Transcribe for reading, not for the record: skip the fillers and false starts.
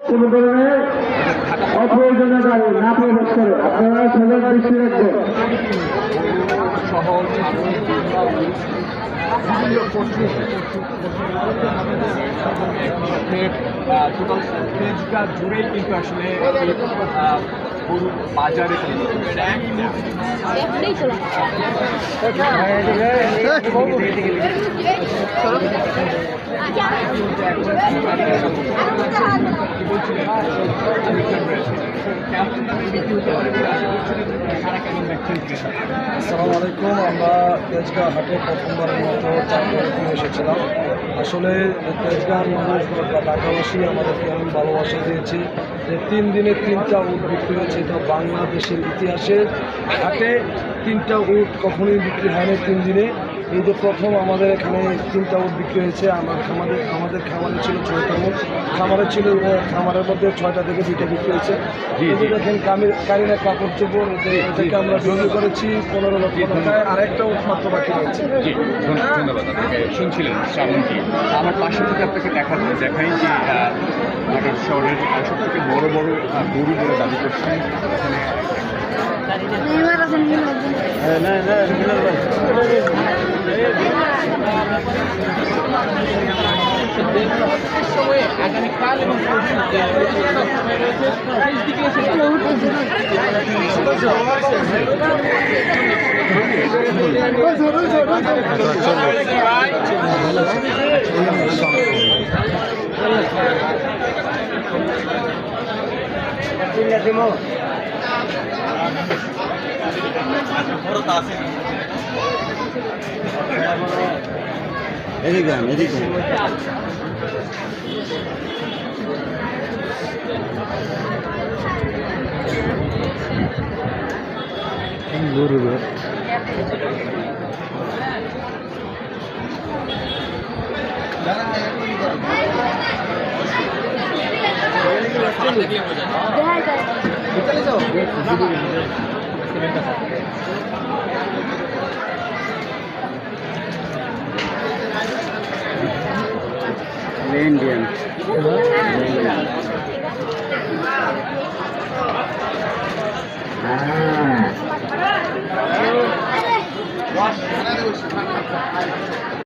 কোনো ধরনের অপ্রয়োজনীয় গাড়ি না প্রবেশ করে আপনারা সজাগ দৃষ্টি রাখবেন। শহর টোটাল তেজগাঁ জুড়েই কিন্তু আসলে গরু বাজারে আসসালামু আলাইকুম। আমরা তেজগাঁ হাটে প্রথমবারের মতো চাকরি এসেছিলাম। আসলে তেজগাঁর মানুষ বা ঢাকাবাসী আমাদেরকে এমন ভালোবাসা দিয়েছে যে 3 দিনে 3টা উট বিক্রি হয়েছে। এটা বাংলাদেশের ইতিহাসে হাটে 3টা উট কখনোই বিক্রি হয়নি 3 দিনে। এই যে প্রথম আমাদের এখানে 3টা উট বিক্রি হয়েছে। আমাদের খামারে ছিল 6টা উট, খামারের মধ্যে 6টা থেকে 2টা বিক্রি হয়েছে। এই যে দেখেন কারিনা কাপড় চোপড় এটাকে আমরা বিক্রি করেছি 15 লক্ষ টাকায়। আরেকটা উট মাত্র বাকি রয়েছে। জি ধন্যবাদ। আপনাকে শুনছিলেন শ্রাবণটি। আমার পাশে যদি আপনাকে দেখাই যে ঢাকা শহরের সব থেকে বড় বড় গরু বলে দাবি করছেন এখানে আগামীকাল এবং এদিকে গরু ইন্ডিয়ান